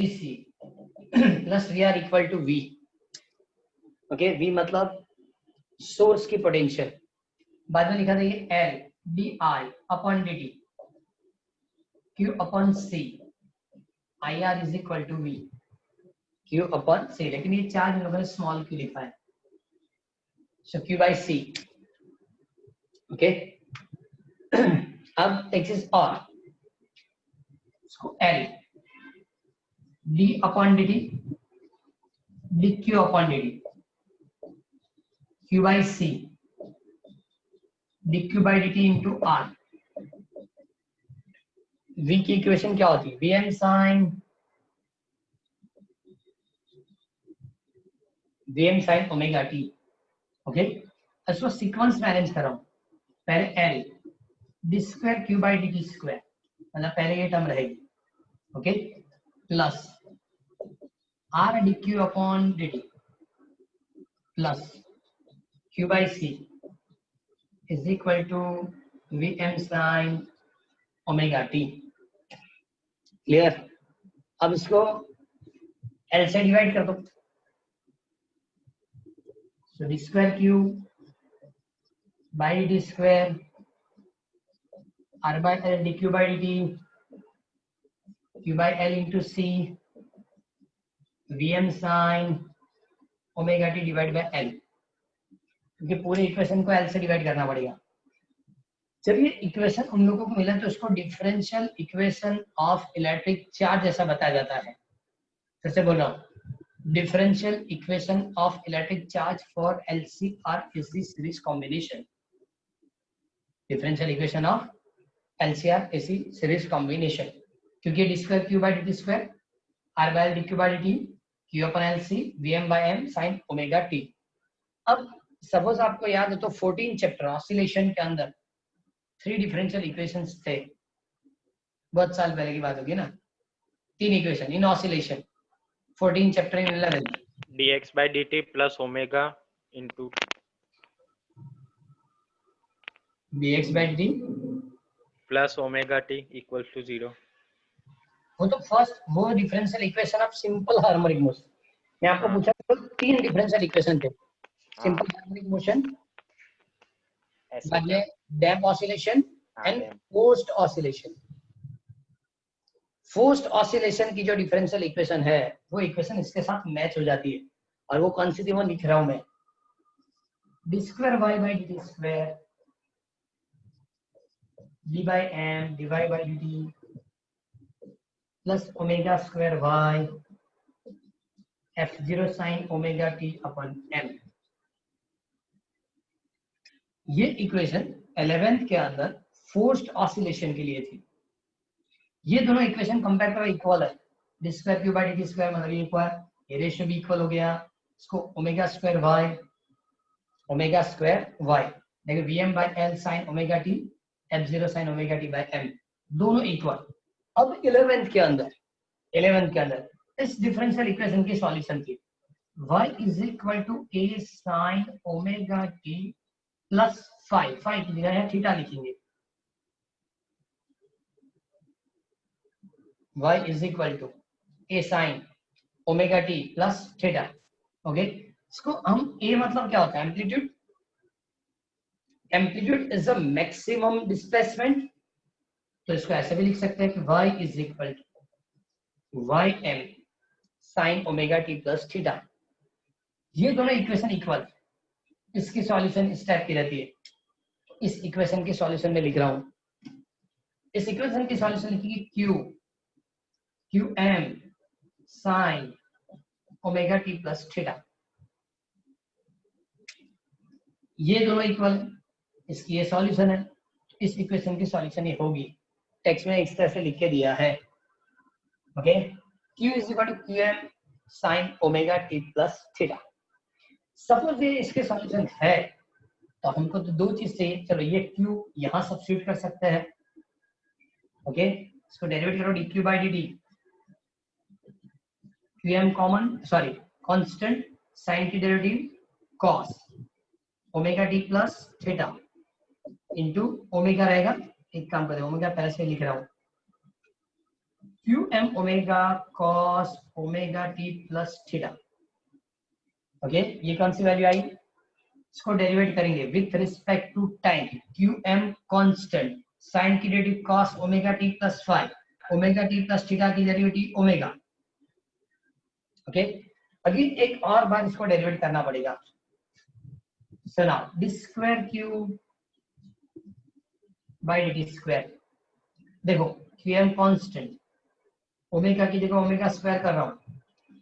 C plus V R equal to V. Okay, V मतलब source की potential, बाद में लिखा था ये L D I upon D T Q upon C I R is equal to V Q upon C, लेकिन ये charge हम लोगों ने स्मॉल क्यू लिखा है, so Q by C. Okay, अब एक चीज और, इसको L D upon D T D Q upon D T Q by C D Q by D T into R. V की इक्वेशन क्या होती है, V M sine omega T. Okay, इसको सीक्वेंस में अरेंज कर रहा हूं, पहले L D square Q by D T square, मतलब पहले ये टर्म रहेगी। Okay, plus R D Q upon D T plus Q by C is equal to V M sine omega T. Clear? अब इसको एल से divide कर दो, so d square q by d square r by l dq by dt q by l into c vm sin omega t divided by l, क्योंकि पूरे equation को l से divide करना पड़ेगा। जब ये इक्वेशन उन लोगों को मिला तो उसको differential equation of electric charge ऐसा बताया जाता है। फिर से बोल रहा हूँ, differential equation of electric charge for LCR is the series combination. Differential equation of LCR is the series combination. क्योंकि d square q by dt square r by l dq by dt q upon LC vm by m sin omega t। अब suppose आपको याद है तो 14 chapter oscillation के अंदर 3 differential equations थे, बहुत साल पहले की बात होगी ना, 3 equation in oscillation 14 chapter in 11 dx by dt plus omega into dx by dt plus omega t equals to 0। वो तो फर्स्ट वो differential equation of simple harmonic motion, मैं आपको पूछा तो 3 डिफरेंशियल इक्वेशन थे, सिंपल हार्मोनिक मोशन, बाद में damp oscillation and forced oscillation. Forced oscillation की जो डिफरेंशियल इक्वेशन है वो इक्वेशन इसके साथ मैच हो जाती है, और वो कौन सी थी वो लिख रहा हूं मैं, d square y by dt square d by m dy by dt plus omega square y f0 sin omega t upon m। ये इक्वेशन 11th के अंदर फोर्स्ड ऑसिलेशन के लिए थी। ये दोनों इक्वेशन कंपेयर करो, इक्वल है, d square Q by dt square मतलब ये इक्वल, ये रेशियो भी इक्वल हो गया, इसको ओमेगा स्क्वायर y देखो vm by l sin omega t f0 sin omega t by m दोनों इक्वल। अब 11th के अंदर इस डिफरेंशियल इक्वेशन की सॉल्यूशन थी y is equal to a sin omega t plus phi की जगह है थीटा लिखेंगे, y is equal to a sin omega t plus theta. Okay, इसको हम a मतलब क्या होता है, amplitude, amplitude is the maximum displacement, तो इसको ऐसे भी लिख सकते हैं कि y is equal to ym sin omega t plus theta. ये दोनों इक्वेशन इक्वल, इसकी सॉल्यूशन इस टाइप की रहती है, इस इक्वेशन की सॉल्यूशन में लिख रहा हूं, इस इक्वेशन की सॉल्यूशन लिखिए qm sin omega T plus theta, ये दोनों इक्वल, इसकी ये सॉल्यूशन है, इस इक्वेशन की सॉल्यूशन ये होगी, टेक्स्ट में इस तरह से लिख के दिया है। Okay, q is equal to qm sin omega T plus theta. Suppose ये इसके सॉल्यूशन है तो हमको तो दो चीज चाहिए, चलो ये q यहां सब्स्टिट्यूट कर सकते हैं। ओके, इसको डेरिवेट करो dq by dt, qm common sorry constant, sin की derivative cos omega T plus theta into omega रहेगा, एक काम करें ओमेगा पहले से लिख रहा हूं, QM omega cos omega t plus theta. Okay, ये कौन सी वैल्यू आई? इसको डेरिवेट करेंगे with respect to time. QM constant, sine की derivative cos omega t plus five, omega t plus theta की डेरिवेटिव ओमेगा। ओके, अभी एक और बार इसको डेरिवेट करना पड़ेगा। So now D square cube by D square. देखो QM कांस्टेंट, ओमेगा की जगह ओमेगा स्क्वायर कर रहा हूँ,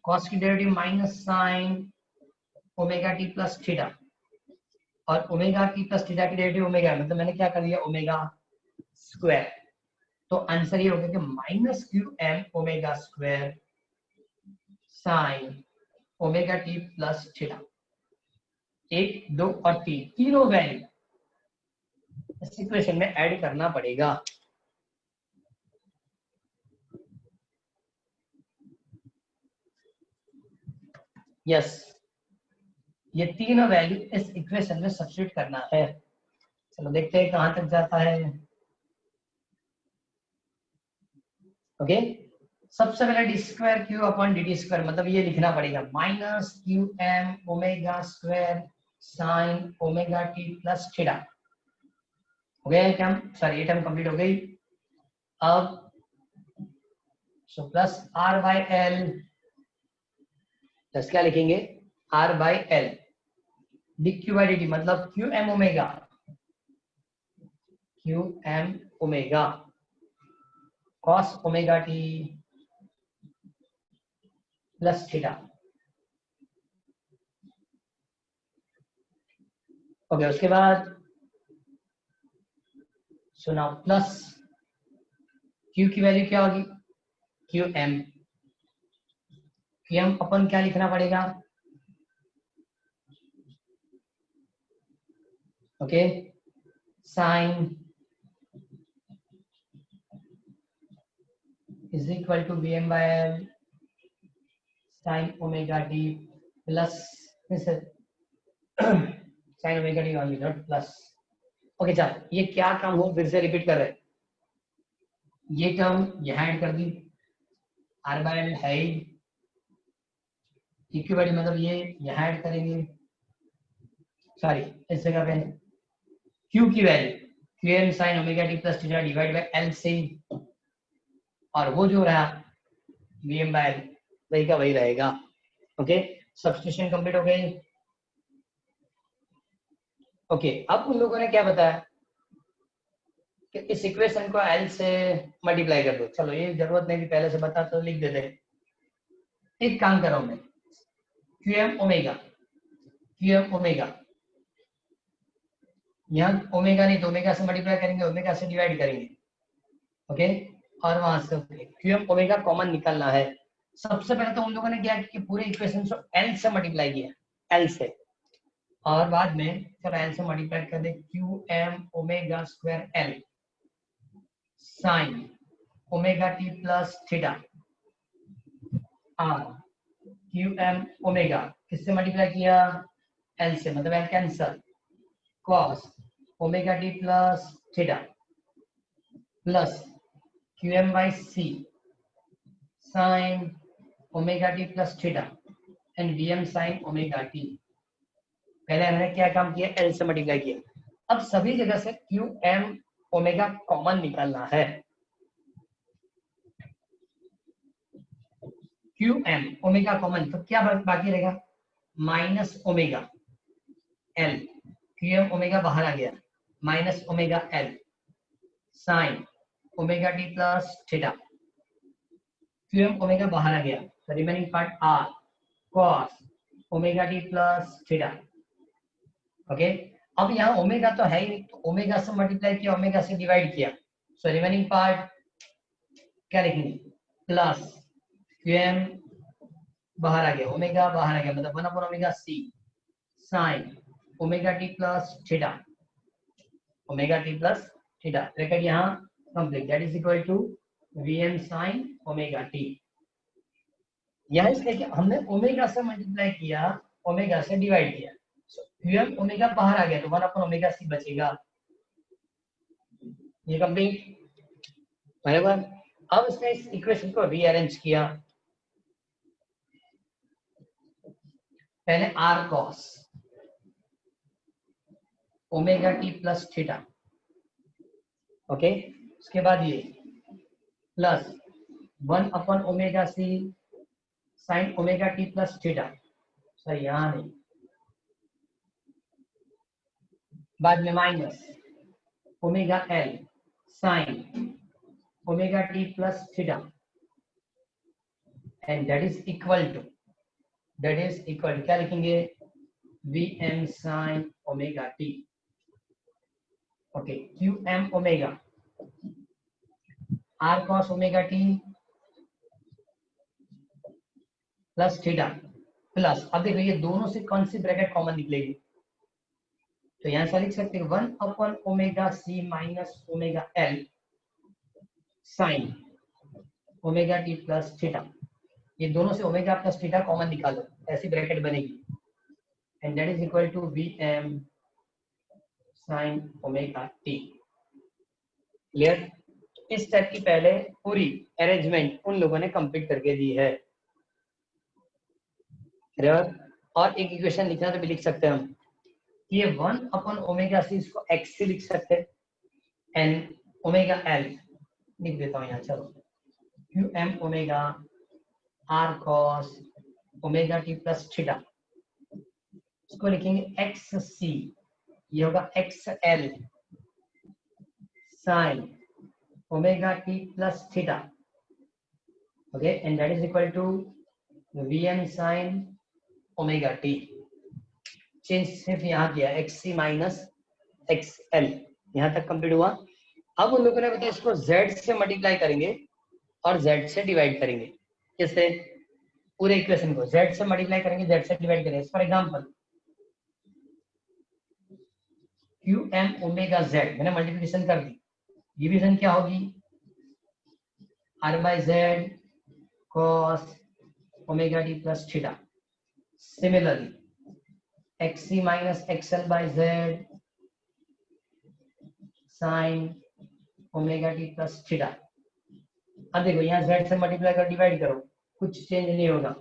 cos की derivative minus sine omega t plus theta, और ओमेगा t प्लस थीटा की डेरिवेटिव ओमेगा, मतलब मैंने क्या कर दिया ओमेगा स्क्वायर। तो आंसर ये हो गया कि minus QM omega square sine omega t plus theta. 1, 2 और 3 तीनों वैल्यू इस इक्वेशन में ऐड करना पड़ेगा। यस, ये तीनों वैल्यू इस इक्वेशन में सब्स्टिट्यूट करना है। चलो देखते हैं कहां तक जाता है। ओके, सबसे पहले D square Q upon D T square, मतलब ये लिखना पड़ेगा minus QM omega square sine omega T plus theta. हो गया टर्म, सॉरी ये टर्म कंप्लीट हो गई। अब so plus R by L, plus क्या लिखेंगे R by L D Q by D T, मतलब QM omega cos omega T plus theta. Okay, उसके बाद सुना प्लस Q की वैल्यू क्या होगी QM अपन क्या लिखना पड़ेगा? Okay, sine is equal to VM by L sine omega T plus sine omega T only, not plus. Okay चल, ये क्या काम हो फिर से रिपीट कर रहे हैं। ये टर्म यहाँ ऐड कर दी, R बाय L है ही, इक्विवेलेंट मतलब ये यहाँ ऐड करेंगे, सॉरी इस जगह पे Q की value QM sign omega T plus theta divide by L से, और वो जो रहा VM बाय L वही का वही रहेगा। ओके, सब्स्टिट्यूशन कंप्लीट हो गई। ओके, अब उन लोगों ने क्या बताया कि इस इक्वेशन को L से मल्टीप्लाई कर दो। चलो ये जरूरत नहीं थी, पहले से बता तो लिख देते। एक काम कर रहा हूं मैं, QM ओमेगा, यहाँ ओमेगा नहीं तो ओमेगा से मल्टीप्लाई करेंगे, ओमेगा से डिवाइड करेंगे। ओके, और वहां से QM ओमेगा कॉमन निकालना है। सबसे पहले तो उन लोगों ने क्या कि पूरे इक्वेशन को L से मल्टीप्लाई किया, L से, और बाद में चलो L से मल्टीप्लाई कर दे QM omega square L sine omega T plus theta R QM omega किससे मल्टीप्लाई किया L से, मतलब L cancel, cos omega T plus theta plus QM by C sine omega T plus theta and VM sine omega T. पहले हमने क्या काम किया, L से मल्टीप्लाई किया। अब सभी जगह से QM ओमेगा कॉमन निकालना है। QM ओमेगा कॉमन, तो क्या बाकी रहेगा minus omega L, QM omega बाहर आ गया, minus omega L sine omega T plus theta, QM omega बाहर आ गया, तो remaining part R cos omega T plus theta. Okay, अब यहाँ ओमेगा तो है ही नहीं, तो ओमेगा से मल्टीप्लाई किया, ओमेगा से डिवाइड किया, सो रिमेनिंग पार्ट क्या लिखेंगे प्लस QM बाहर आ गया, ओमेगा बाहर आ गया, मतलब 1 upon omega C sine omega T plus theta, omega T plus theta, bracket यहाँ complete, that is equal to VM sine omega T. यहाँ इसलिए हमने ओमेगा से मल्टीप्लाई किया, ओमेगा से डिवाइड किया, QM ओमेगा बाहर आ गया, तो 1 अपॉन ओमेगा C बचेगा। ये कंप्लीट बराबर। अब उसने इस इक्वेशन को रीअरेंज किया, पहले R cos omega T plus theta, okay, उसके बाद ये plus 1 upon omega C sine omega T plus theta, sorry यहाँ नहीं, बाद में minus omega L sine omega T plus theta, and that is equal to क्या लिखेंगे, V M sine omega T, okay, Q M omega R cos omega T plus theta plus, अब देखो ये दोनों से कौन सी ब्रैकेट कॉमन निकलेगी, तो यहां से लिख सकते हैं 1 upon omega C minus omega L sine omega T plus theta, ये दोनों से ओमेगा प्लस थीटा कॉमन निकालो, ऐसी ब्रैकेट बनेगी, and that is equal to V M sine omega T. Clear? इस टाइप की पहले पूरी अरेंजमेंट उन लोगों ने कंप्लीट करके दी है। और एक इक्वेशन लिखना तो भी लिख सकते हैं हम, ये 1 अपॉन ओमेगा सी इसको एक्स से लिख सकते हैं, एंड ओमेगा एल लिख देता हूँ यहाँ, चलो Q M omega R cos omega T plus theta, इसको लिखेंगे एक्स सी, ये होगा X L sine omega T plus theta, okay, and that is equal to V M sine omega T. Change सिर्फ यहाँ किया, X C minus X L, यहाँ तक complete हुआ। अब उन लोगों ने बताया इसको z से मल्टीप्लाई करेंगे और z से डिवाइड करेंगे, किससे, पूरे इक्वेशन को z से मल्टीप्लाई करेंगे, z से डिवाइड करेंगे। For example Q M omega z मैंने मल्टीप्लिकेशन कर दी, डिवीजन क्या होगी, R by Z cos omega T plus theta, similarly X minus XL by Z sine omega T plus theta. अब देखो यहाँ z से मल्टीप्लाई कर डिवाइड करो, कुछ चेंज नहीं होगा।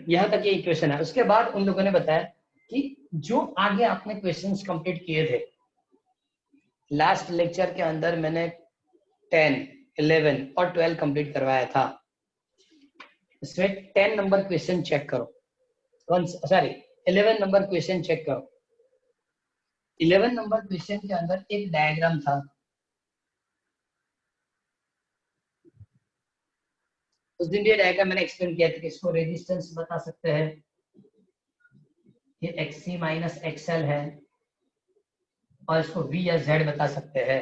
यहाँ तक ये इक्वेशन है। उसके बाद उन लोगों ने बताया कि जो आगे आपने क्वेश्चंस कंप्लीट किए थे लास्ट लेक्चर के अंदर, मैंने 10, 11 और 12 कंप्लीट करवाया था, इसमें 10 नंबर क्वेश्चन चेक करो, सॉरी 11 नंबर क्वेश्चन चेक करो। 11 नंबर क्वेश्चन के अंदर एक डायग्राम था, उस दिन ये डायग्राम मैंने एक्सप्लेन किया था कि इसको रेजिस्टेंस बता सकते हैं, ये एक्सी माइनस एक्सएल है, और इसको V या Z बता सकते हैं,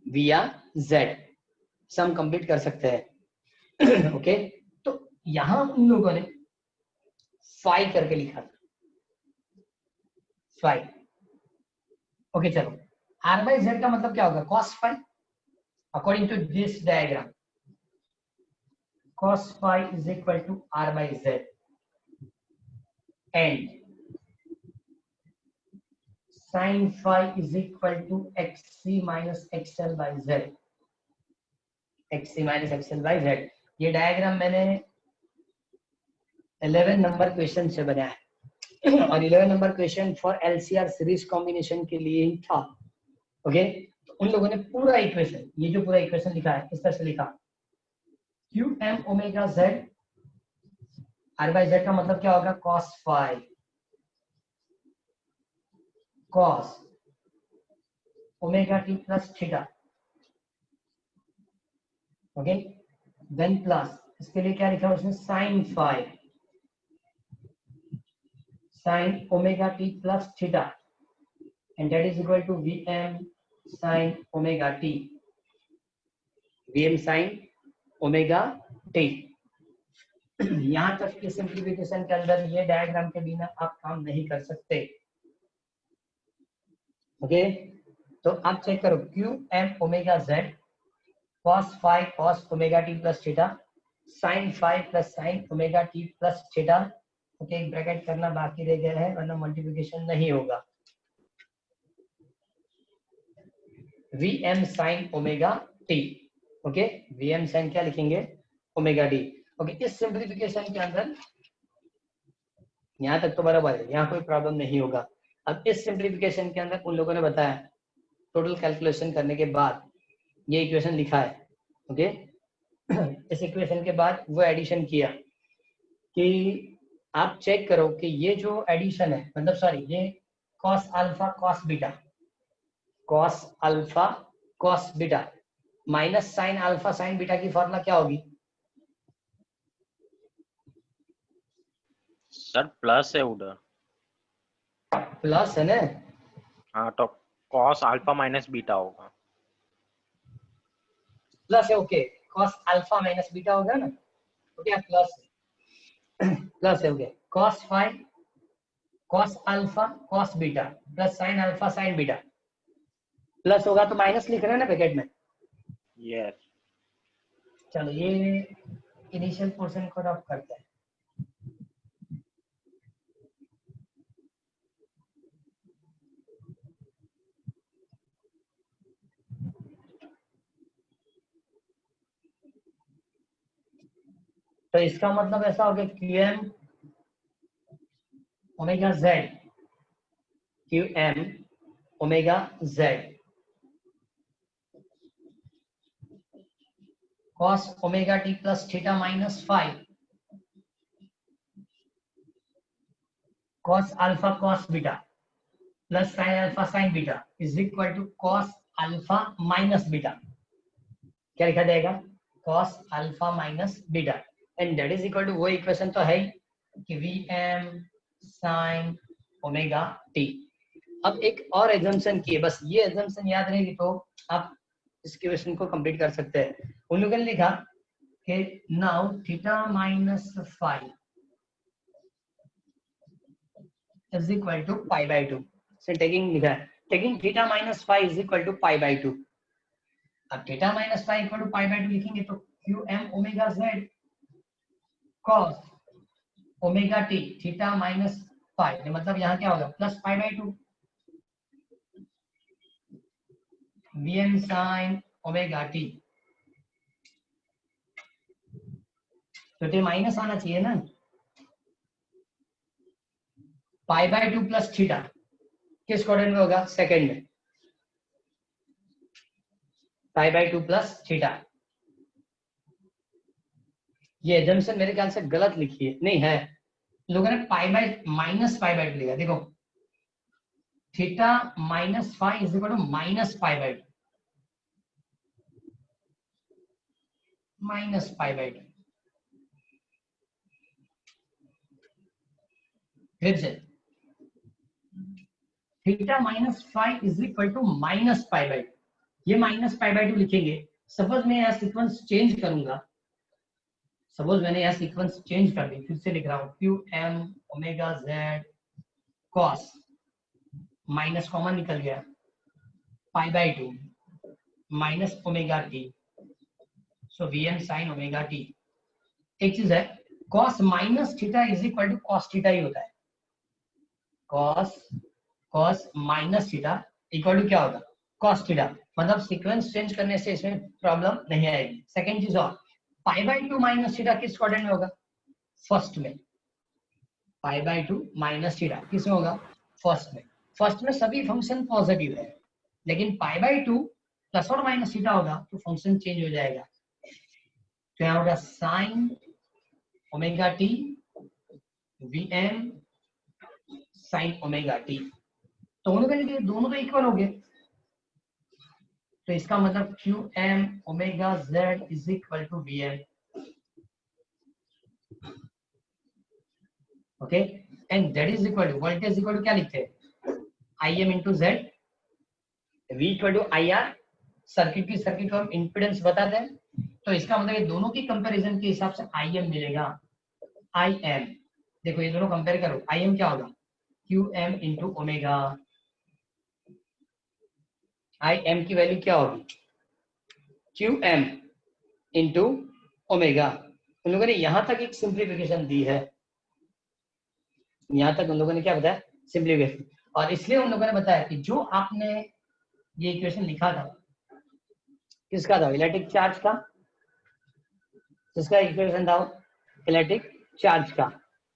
V या Z सम कंप्लीट कर सकते हैं। ओके, तो यहां उन लोगों ने फाई करके लिखा था, फाई। ओके चलो, R बाई Z का मतलब क्या होगा, cos phi, according to this diagram cos phi is equal to R by Z, and sin phi is equal to XC minus XL by Z, XC minus XL by Z। ये diagram मैंने 11 number question से बनाया है, और 11 number question for LCR series combination के लिए ही था। Okay, तो उन लोगों ने पूरा इक्वेशन, ये जो पूरा इक्वेशन लिखा है इस तरह से लिखा, Q M omega Z, R by Z का मतलब क्या होगा, cos phi cos omega T plus theta, okay, then plus इसके लिए क्या लिखा है उसने, sin phi sin omega T plus theta, and that is equal to Vm sin omega T, Vm sin omega T. यहां तक की सिंप्लीफिकेशन के अंदर ये डायग्राम के बिना आप काम नहीं कर सकते। ओके, तो आप चेक करो, Q M omega Z cos phi cos omega T plus theta sin phi plus sin omega T plus theta. Okay, एक ब्रैकेट करना बाकी रह गया है, वरना मल्टीप्लिकेशन नहीं होगा। V M sine omega T. Okay, V M sine क्या लिखेंगे, ओमेगा टी। ओके, इस सिंप्लीफिकेशन के अंदर यहाँ तक तो बराबर है, यहाँ कोई प्रॉब्लम नहीं होगा। अब इस सिंप्लीफिकेशन के अंदर उन लोगों ने बताया टोटल कैलकुलेशन करने के बाद ये इक्वेशन लिखा है। ओके, इस इक्वेशन के बाद वो एडिशन किया कि आप चेक करो कि ये जो एडिशन है, मतलब सॉरी, ये cos alpha cos beta, cos alpha cos beta minus sign alpha sine beta की फॉर्मूला क्या होगी? सर प्लस है उधर। प्लस है ना? हाँ, तो कॉस अल्फा माइनस बीटा होगा। प्लस है, okay, cos alpha minus beta होगा ना, ओके, प्लस प्लस है, okay, cos five cos alpha cos beta plus sine alpha sine beta, plus होगा तो माइनस लिख रहे हैं ना ब्रैकेट में। यस। चलो ये इनिशियल पोर्शन को रफ करते हैं। तो इसका मतलब ऐसा हो गया Q M omega Z, Q M omega Z cos omega T plus theta minus 5 cos alpha cos beta plus sine alpha sine beta is equal to cos alpha minus beta. क्या लिखा जाएगा? cos alpha minus beta, and that is equal to वो equation तो है ही कि V M sine omega T. अब एक और एजम्पशन की है, बस ये एजम्पशन याद रहेगी तो आप इस क्वेश्चन को कंप्लीट कर सकते हैं। उन लोगों ने लिखा कि now theta minus 5 is equal to pi by 2 से टेकिंग लिखा है, taking theta minus 5 is equal to pi by 2। अब theta minus 5 equal to pi by 2 लिखेंगे तो Q M omega Z cos omega T theta minus 5, मतलब यहाँ क्या होगा plus pi by 2 V M sine omega T. तो ये minus आना चाहिए ना, पाई बाय 2 प्लस थीटा किस क्वाड्रेंट में होगा? सेकंड में, पाई बाय 2 प्लस थीटा। ये एजम्पशन मेरे ख्याल से गलत लिखी है, नहीं है, लोगों ने pi by minus pi by 2 लिखा। देखो theta minus 5 is equal to minus pi by 2, minus pi by 2। फिर से theta minus 5 is equal to minus pi by 2, ये माइनस पाई बाय 2 लिखेंगे। सपोज मैं यहाँ सीक्वेंस चेंज करूंगा, सपोज मैंने यहाँ सीक्वेंस चेंज कर दी, फिर से लिख रहा हूँ Q M omega Z cos, minus common निकल गया, pi by 2 minus omega T, so V M sine omega T. एक चीज है, cos minus theta is equal to cos theta ही होता है, cos minus theta equal to क्या होगा? Cos theta. मतलब सीक्वेंस चेंज करने से इसमें प्रॉब्लम नहीं आएगी। सेकंड चीज और, पाई बाय 2 माइनस थीटा किस क्वाड्रेंट में होगा? फर्स्ट में। पाई बाय 2 माइनस थीटा किस में होगा? फर्स्ट में। फर्स्ट में सभी फंक्शन पॉजिटिव है, लेकिन पाई बाय 2 प्लस और माइनस थीटा होगा तो फंक्शन चेंज हो जाएगा। तो यहाँ होगा sine omega T V M sine omega T, दोनों के दोनों तो इक्वल हो गए, तो इसका मतलब Q M omega Z is equal to V M. Okay, and Z is equal to voltage equal to क्या लिखते हैं? I M into Z, V equal to I R. Circuit को हम इंपिडेंस बताते हैं, तो इसका मतलब ये दोनों की कंपैरिजन के हिसाब से आई एम मिलेगा। आई एम, देखो ये दोनों कंपेयर करो, आई एम क्या होगा? Q M into omega. I M की वैल्यू क्या होगी? Q M into omega. उन लोगों ने यहां तक एक सिंप्लीफिकेशन दी है, यहां तक उन लोगों ने क्या बताया? सिंप्लीफिकेशन। और इसलिए उन लोगों ने बताया कि जो आपने ये इक्वेशन लिखा था किसका था? इलेक्ट्रिक चार्ज का। किसका इक्वेशन था? इलेक्ट्रिक चार्ज का।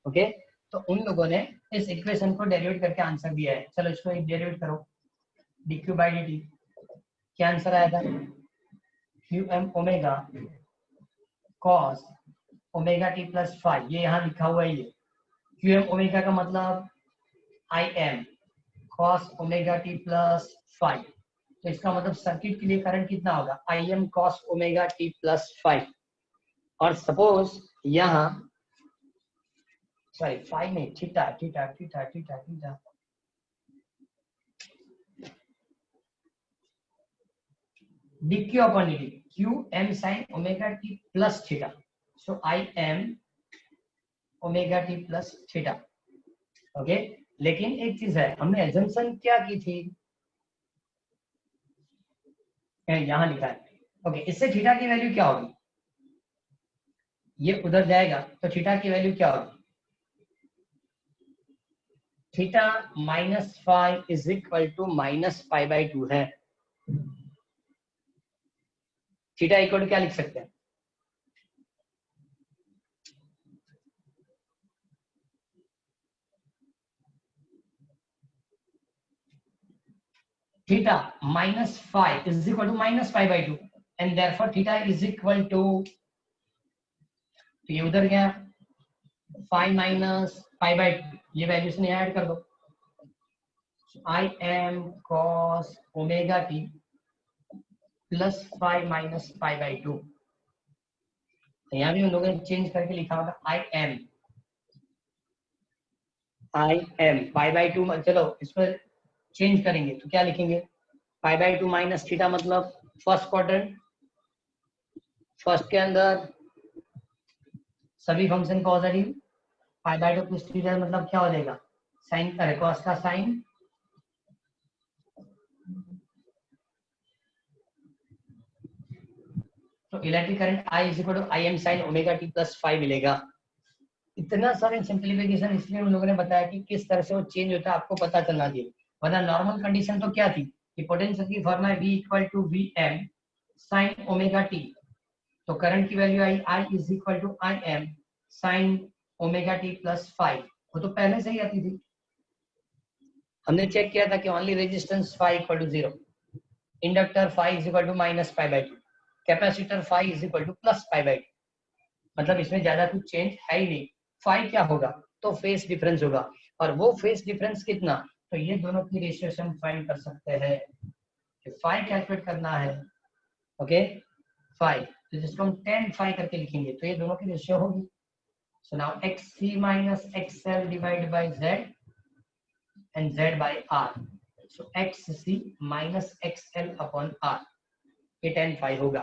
ओके, तो उन लोगों ने इस इक्वेशन को डेरिवेट करके आंसर दिया है। चलो इसको एक डेरिवेट करो, dq by dt। क्या आंसर आया था? qm omega cos omega t plus five, ये यहाँ लिखा हुआ है। ये qm ओमेगा का मतलब I m cos omega t plus five. तो इसका मतलब सर्किट के लिए करंट कितना होगा? I m cos omega t plus five. और सपोज यहाँ सॉरी फाइव नहीं, theta theta theta theta theta dq upon dt q m sin omega t plus theta, so I m omega t plus theta। Okay, लेकिन एक चीज है, हमने assumption क्या की थी? यहाँ लिखा है। ओके, इससे थीटा की वैल्यू क्या होगी? ये उधर जाएगा तो थीटा की वैल्यू क्या होगी? Theta minus five is equal to minus pi by two है। थीटा इक्वल टू क्या लिख सकते हैं? Theta minus five is equal to minus pi by two, and therefore theta is equal to, तो ये उधर गया 5 माइनस पाई बाई टू, ये वैल्यूज ने ऐड कर दो। I M cos omega T plus 5 minus pi by two. यहाँ भी उन लोगों ने चेंज करके लिखा होगा I am pi by to. चलो इस पर चेंज करेंगे तो क्या लिखेंगे? पाई बाई टू माइनस थीटा मतलब फर्स्ट क्वाड्रेंट, फर्स्ट के अंदर सभी function positive. Pi by two plus theta मतलब क्या हो जाएगा? साइन का कॉस का साइन, तो electric current I is equal to I M sine omega T plus five मिलेगा। इतना सारे सिंप्लीफिकेशन इसलिए उन लोगों ने बताया कि किस तरह से वो चेंज होता है, आपको पता चलना चाहिए। वरना नॉर्मल कंडीशन तो क्या थी कि पोटेंशियल की फॉर्मूला है V equal to V M sine omega T, तो करंट की value I I is equal to I M sine omega T plus five. वो तो पहले से ही आती थी। हमने चेक किया था कि only resistance five equal to zero, inductor five is equal to minus pi by two, capacitor five is equal to plus pi by two. मतलब इसमें ज्यादा कुछ चेंज है ही नहीं। फाइव क्या होगा? तो फेस डिफरेंस होगा, और वो फेस डिफरेंस कितना? तो ये दोनों की रेशियो से हम फाइंड कर सकते हैं। फाइव कैलकुलेट करना है। ओके, फाइव, तो जिसको हम 10 फाइव करके लिखेंगे तो ये दोनों की रेशियो होगी। So now xc minus xl divide by z and z by r, so xc minus xl upon r, ये 10 5 होगा।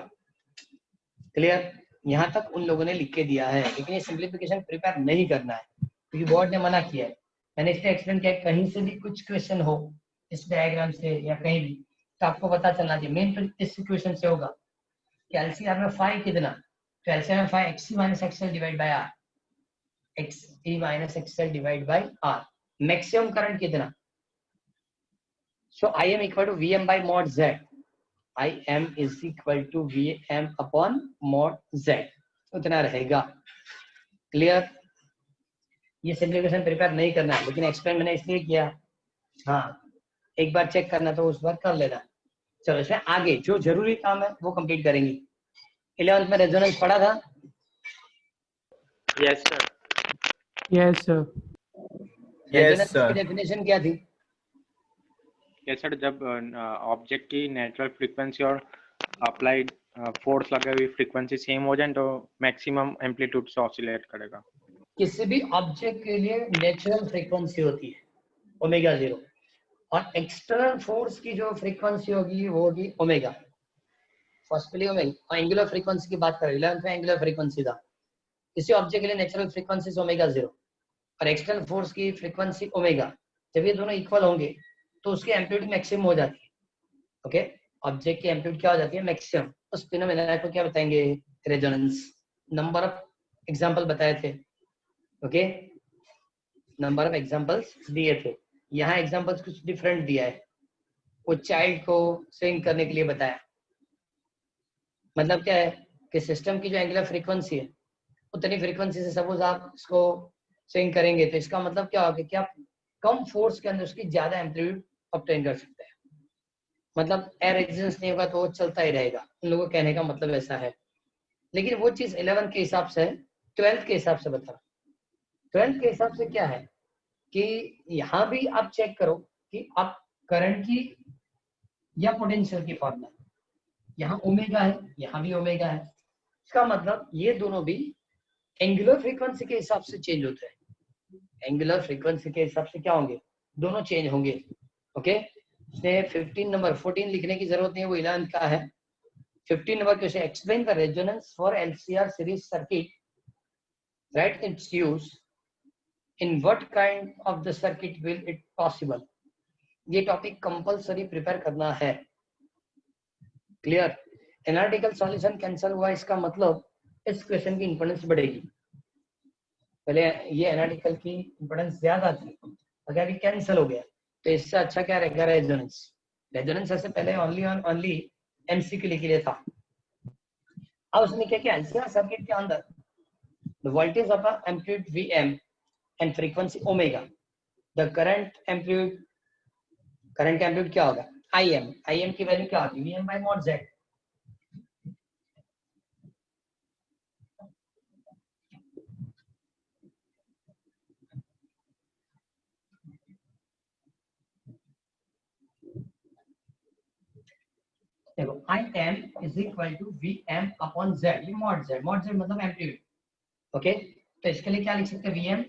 क्लियर? यहाँ तक उन लोगों ने लिख के दिया है, लेकिन ये सिंप्लीफिकेशन प्रिपेयर नहीं करना है क्योंकि बोर्ड ने मना किया है। मैंने इसलिए एक्सप्लेन किया, कहीं से भी कुछ क्वेश्चन हो इस डायग्राम से या कहीं भी, तो आपको पता चलना चाहिए। मेन तो इस क्वेश्चन से होगा कि एलसीआर में फाइव कितना, तो एलसीआर में five xc minus xl divide by r, xc minus xl divide by r। Maximum current कितना? So I am equal to Vm by mod Z. I am is equal to Vm upon mod Z. उतना रहेगा। Clear? ये simplification prepare नहीं करना है, लेकिन explain मैंने इसलिए किया। हाँ, एक बार चेक करना तो उस बार कर लेना। चलो इसमें आगे जो जरूरी काम है वो कंप्लीट करेंगे। 11th में रेजोनेंस पढ़ा था? Yes sir. Yes sir. Resonance की डेफिनेशन क्या थी? यस सर, जब ऑब्जेक्ट की नेचुरल फ्रीक्वेंसी और अप्लाइड फोर्स लगे हुई फ्रीक्वेंसी सेम हो जाए तो मैक्सिमम एम्पलीट्यूड से ऑसिलेट करेगा। किसी भी ऑब्जेक्ट के लिए नेचुरल फ्रीक्वेंसी होती है ओमेगा 0, और एक्सटर्नल फोर्स की जो फ्रीक्वेंसी होगी वो होगी ओमेगा। फर्स्ट के लिए ओमेगा, एंगुलर फ्रीक्वेंसी की बात करें, 11th में एंगुलर फ्रीक्वेंसी था। किसी ऑब्जेक्ट के लिए नेचुरल फ्रीक्वेंसी ओमेगा 0 और एक्सटर्नल फोर्स की फ्रीक्वेंसी ओमेगा। जब ये दोनों इक्वल होंगे तो उसकी एम्पलीट्यूड मैक्सिमम हो जाती है। ओके, ऑब्जेक्ट की एम्पलीट्यूड क्या हो जाती है? मैक्सिमम। उस फिनोमेना को क्या बताएंगे? रेजोनेंस। नंबर ऑफ एग्जांपल बताए थे। ओके, नंबर ऑफ एग्जांपल्स दिए थे। यहाँ एग्जांपल्स कुछ डिफरेंट दिया है, वो चाइल्ड को स्विंग करने के लिए बताया। मतलब क्या है कि सिस्टम की जो एंगुलर फ्रीक्वेंसी है उतनी फ्रीक्वेंसी से सपोज आप इसको स्विंग करेंगे तो इसका मतलब क्या होगा कि आप कम फोर्स के अंदर उसकी ज्यादा एम्पलीट्यूड ऑब्टेन कर सकते हैं। मतलब एयर रेजिस्टेंस नहीं होगा तो वो चलता ही रहेगा, उन लोगों को कहने का मतलब ऐसा है। लेकिन वो चीज 11 के हिसाब से है, 12 के हिसाब से बता रहा हूँ। 12 के हिसाब से क्या है कि यहाँ भी आप चेक करो कि आप करंट की या पोटेंशियल की फॉर्मूला, यहाँ ओमेगा है, यहाँ भी ओमेगा है। इसका मतलब ये दोनों भी एंगुलर फ्रीक्वेंसी के हिसाब से चेंज होते हैं। एंगुलर फ्रीक्वेंसी के हिसाब से क्या होंगे, दोनों चेंज होंगे। ओके, इसमें 15 नंबर 14 लिखने की जरूरत नहीं है, वो 11 का है। 15 number question, explain the resonance for LCR series circuit, right it's use in what kind of the circuit will it possible. ये टॉपिक कंपलसरी प्रिपेयर करना है। क्लियर? एनालिटिकल सॉल्यूशन कैंसिल हुआ, इसका मतलब इस क्वेश्चन की इंपोर्टेंस बढ़ेगी। पहले ये एनालिटिकल की इंपोर्टेंस ज्यादा थी, अगर अभी कैंसिल हो गया तो इससे अच्छा क्या रहेगा, रेजोनेंस। रेजोनेंस ऐसे पहले ओनली एमसीक्यू लिख लिया था। अब उसने क्या किया, एलसीआर सर्किट के अंदर the voltage of the amplitude VM and frequency omega, the current amplitude क्या होगा, आई एम की वैल्यू क्या होगी, वीएम बाय मॉड जेड। देखो I M is equal to V M upon Z, ये मॉड जेड मतलब एम्पलीट्यूड। ओके, तो इसके लिए क्या लिख सकते हैं, V M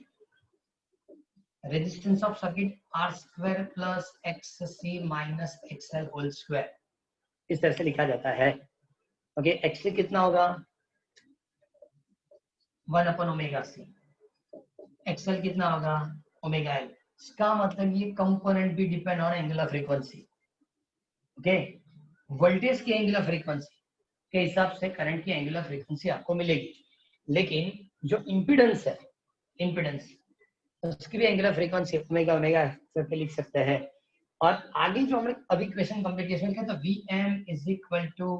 resistance of circuit R square plus X C minus XL whole square, इस तरह से लिखा जाता है। ओके, एक्स सी कितना होगा, 1 अपॉन ओमेगा सी, एक्सएल कितना होगा, ओमेगा एल। इसका मतलब ये कंपोनेंट भी depend on angular frequency. Okay, voltage की एंगुलर फ्रीक्वेंसी के हिसाब से करंट की एंगुलर फ्रीक्वेंसी आपको मिलेगी, लेकिन जो इंपीडेंस है, इंपीडेंस उसकी भी एंगुलर फ्रीक्वेंसी ओमेगा ओमेगा करके लिख सकते हैं। और आगे जो हमने अभी क्वेश्चन कंप्लीटेशन किया तो V M is equal to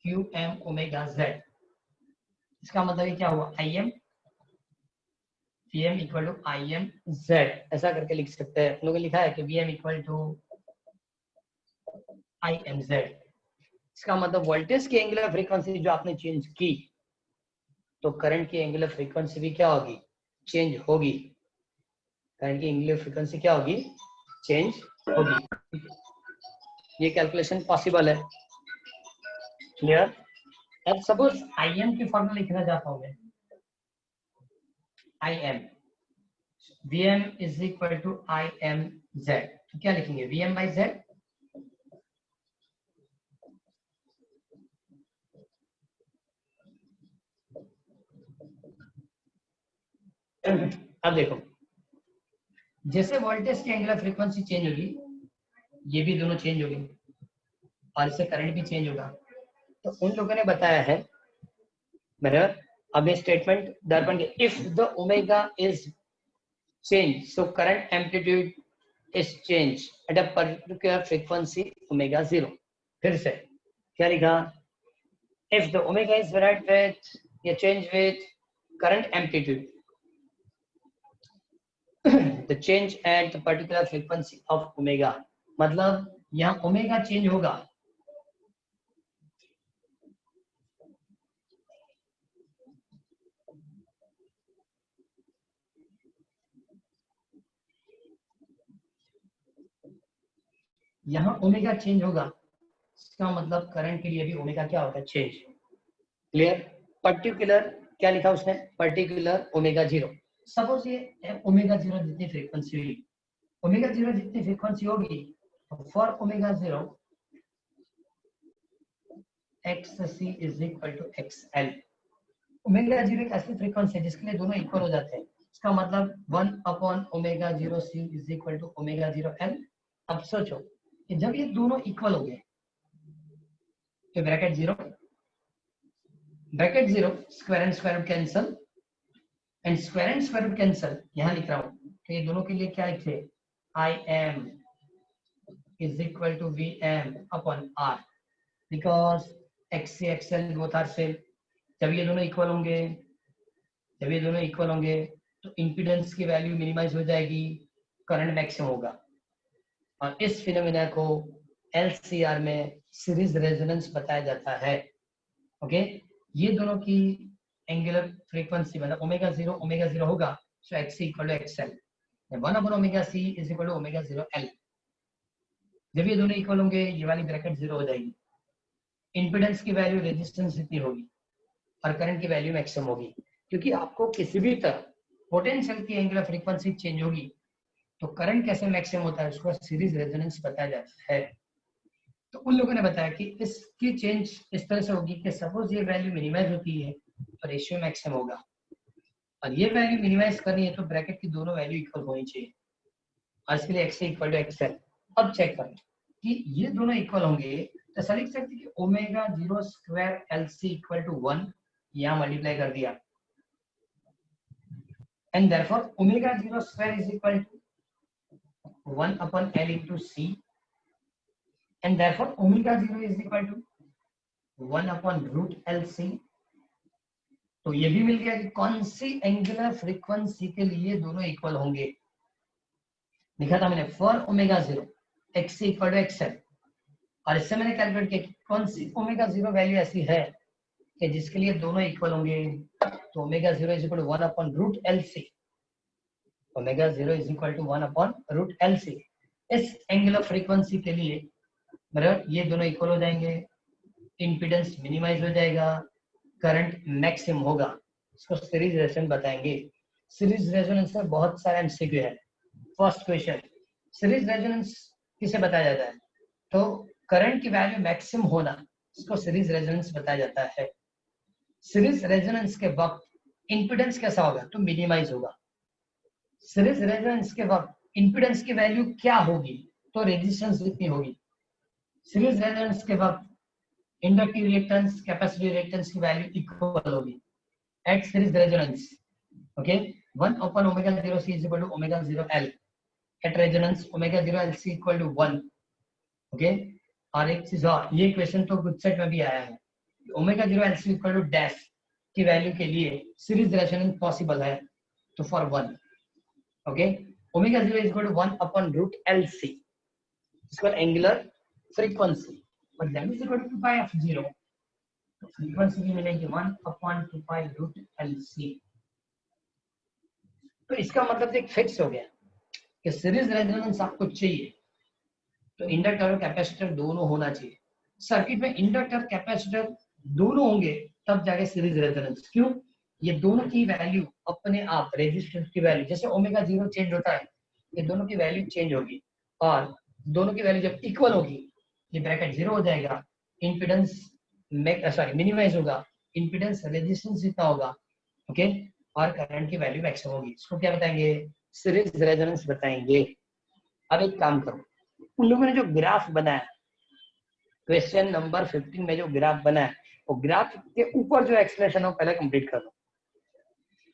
Q M omega Z, इसका मतलब ये क्या हुआ, I M V M equal to I M Z, ऐसा करके लिख सकते हैं। लोगों ने लिखा है कि V M equal to I M Z. इसका मतलब वोल्टेज की एंगुलर फ्रीक्वेंसी जो आपने चेंज की तो करंट की एंगुलर फ्रीक्वेंसी भी क्या होगी, चेंज होगी। करंट की एंगुलर फ्रीक्वेंसी क्या होगी, चेंज होगी। ये कैलकुलेशन पॉसिबल है। क्लियर? अब सपोज आई एम की फॉर्मूला लिखना चाहता हूं मैं, I M V M is equal to I M Z, तो क्या लिखेंगे, वी एम बाई जेड। अब देखो, जैसे वोल्टेज की एंगुलर फ्रीक्वेंसी चेंज होगी, ये भी दोनों चेंज होगी और इससे करंट भी चेंज होगा। तो उन लोगों ने बताया है, बराबर, अब ये स्टेटमेंट दर्पण के, if the omega is change so current amplitude is change at a particular frequency omega 0। फिर से क्या लिखा, if the omega is varied with या change with current amplitude the change at the particular frequency of omega, मतलब यहाँ omega change होगा, यहाँ omega change होगा, इसका मतलब करंट के लिए भी ओमेगा क्या होता है, चेंज। क्लियर? पर्टिकुलर क्या लिखा उसने, पर्टिकुलर ओमेगा 0। सपोज ये ओमेगा 0 जितनी फ्रीक्वेंसी हुई, ओमेगा 0 जितनी फ्रीक्वेंसी होगी, for omega 0 X C is equal to X L. Omega 0 एक ऐसी फ्रीक्वेंसी है जिसके लिए दोनों इक्वल हो जाते हैं। इसका मतलब 1 upon omega 0 C is equal to omega 0 L. अब सोचो कि जब ये दोनों इक्वल हो गए तो bracket 0 square and square root cancel and square and square root cancel, यहां लिख रहा हूं तो ये दोनों के लिए क्या लिखे, I M is equal to V M upon R, because XC XL both are same. जब ये दोनों इक्वल होंगे तो इंपीडेंस की वैल्यू मिनिमाइज हो जाएगी, करंट मैक्सिमम होगा। और इस फिनोमेना को LCR में सीरीज रेजोनेंस बताया जाता है। ओके, ये दोनों की एंगुलर फ्रीक्वेंसी मतलब ओमेगा जीरो होगा, so XC equal to XL, 1/ωc is equal to ω0L। जब ये दोनों इक्वल होंगे ये वाली ब्रैकेट जीरो हो जाएगी, इंपीडेंस की वैल्यू रेजिस्टेंस जितनी होगी और करंट की वैल्यू मैक्सिमम होगी। क्योंकि आपको किसी भी तरह पोटेंशियल की एंगुलर फ्रीक्वेंसी चेंज होगी तो करंट कैसे मैक्सिमम होता है उसको सीरीज रेजोनेंस बताया जाता है। तो उन लोगों ने बताया कि इसकी चेंज इस तरह से होगी कि सपोज ये वैल्यू मिनिमाइज होती है तो रेशियो मैक्सिमम होगा, और ये वैल्यू मिनिमाइज करनी है तो ब्रैकेट की दोनों वैल्यू इक्वल होनी चाहिए, और इसके लिए XC इक्वल टू XL। अब चेक करें कि ये दोनों इक्वल होंगे तो सर लिख सकते कि ω0² LC इक्वल टू 1, यहाँ मल्टीप्लाई कर दिया, and therefore ω0² is equal to 1/L into C, and therefore ω0 is equal to 1/√LC। तो ये भी मिल गया कि कौन सी एंगुलर फ्रीक्वेंसी के लिए दोनों इक्वल होंगे। लिखा था मैंने for ω0 XC equal to XL, और इससे मैंने कैलकुलेट किया कि कौन सी ω0 वैल्यू ऐसी है कि जिसके लिए दोनों इक्वल होंगे। तो ω0 is equal to 1/√LC, ω0 is equal to 1/√LC। इस एंगुलर फ्रीक्वेंसी के लिए बराबर ये दोनों इक्वल हो जाएंगे, इंपीडेंस मिनिमाइज हो जाएगा, करंट मैक्सिमम होगा। इसको सीरीज रेजोनेंस बताएंगे। सीरीज रेजोनेंस में बहुत सारे एमसीक्यू है। फर्स्ट क्वेश्चन, सीरीज रेजोनेंस किसे बताया जाता है? तो करंट की वैल्यू मैक्सिमम होना, इसको सीरीज रेजोनेंस बताया जाता है। सीरीज रेजोनेंस के वक्त इंपीडेंस कैसा होगा? तो मिनिमाइज होगा। सीरीज रेजोनेंस के वक्त इंपीडेंस की वैल्यू क्या होगी? तो रेजिस्टेंस जितनी होगी। सीरीज रेजोनेंस के वक्त इंडक्टिव रिएक्टेंस कैपेसिटिव रिएक्टेंस की वैल्यू इक्वल होगी at series resonance. Okay, 1/ω0C is equal to ω0L at resonance ω0LC equal to 1। ओके, और एक चीज और, ये क्वेश्चन तो गुड सेट में भी आया है, ω0LC इक्वल टू डैश की वैल्यू के लिए सीरीज रेजोनेंस पॉसिबल है तो for 1। Okay, ω0 is equal to 1/√LC, इसको angular frequency, but that is equal to 2 pi of 0, तो फ्रीक्वेंसी भी मिलेगी 1/2 pi root LC। तो इसका मतलब एक फिक्स हो गया कि सीरीज रेजोनेंस आपको चाहिए तो इंडक्टर और कैपेसिटर दोनों होना चाहिए। सर्किट में इंडक्टर कैपेसिटर दोनों होंगे तब जाके सीरीज रेजोनेंस। क्यों? ये दोनों की वैल्यू अपने आप, रेजिस्टेंस की वैल्यू जैसे ω0 चेंज होता है, ये दोनों की वैल्यू चेंज होगी, और दोनों की वैल्यू जब इक्वल होगी ये ब्रैकेट जीरो हो जाएगा, इंपीडेंस मिनिमाइज होगा, इंपीडेंस रेजिस्टेंस जितना होगा, ओके, और करंट की वैल्यू मैक्सिमम होगी। इसको क्या बताएंगे? सीरीज रेजोनेंस बताएंगे। अब एक काम करो, उन लोगों ने जो ग्राफ बनाया क्वेश्चन नंबर 15 में, जो ग्राफ बनाया वो ग्राफ के ऊपर जो एक्सप्लेनेशन हो पहले कंप्लीट कर लो।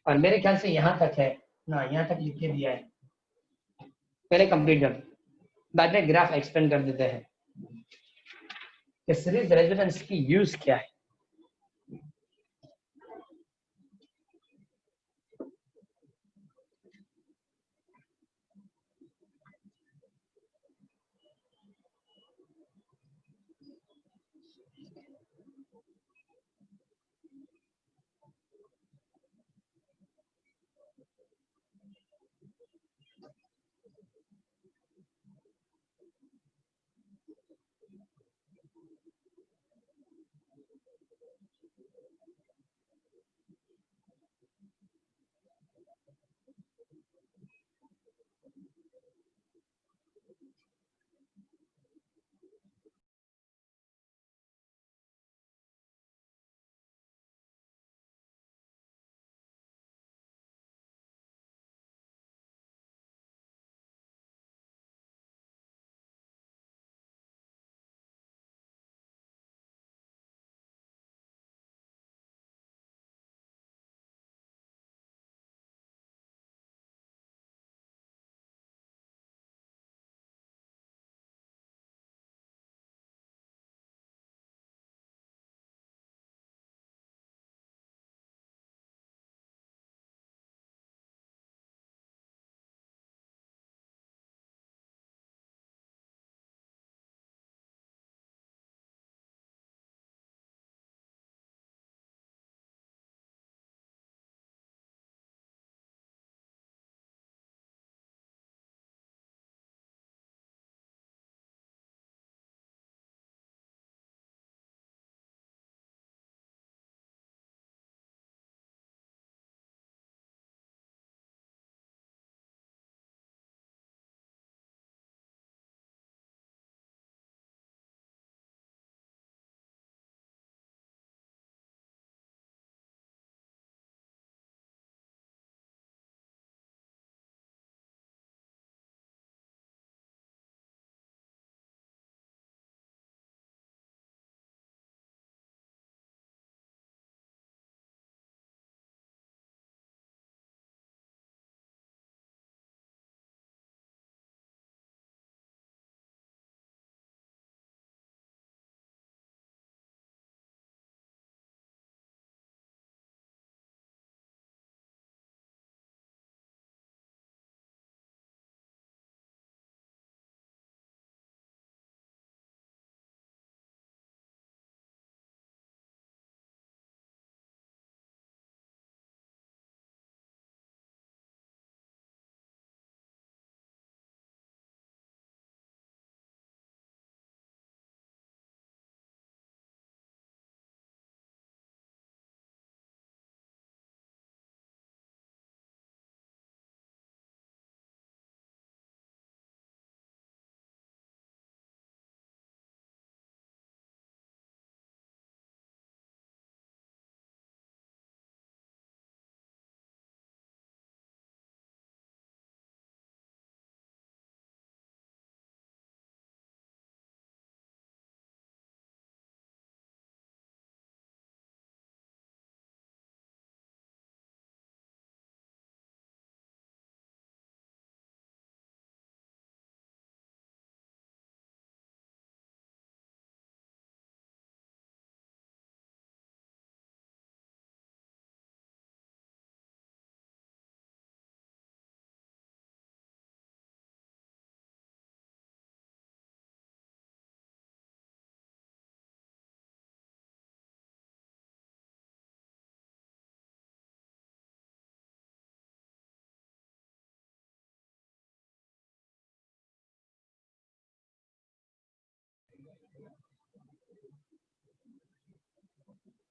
और मेरे ख्याल से यहाँ तक है ना, यहाँ तक लिख के दिया है, पहले कंप्लीट कर लो, बाद में ग्राफ एक्सप्लेन कर देते हैं कि सीरीज रेजोनेंस की यूज क्या है।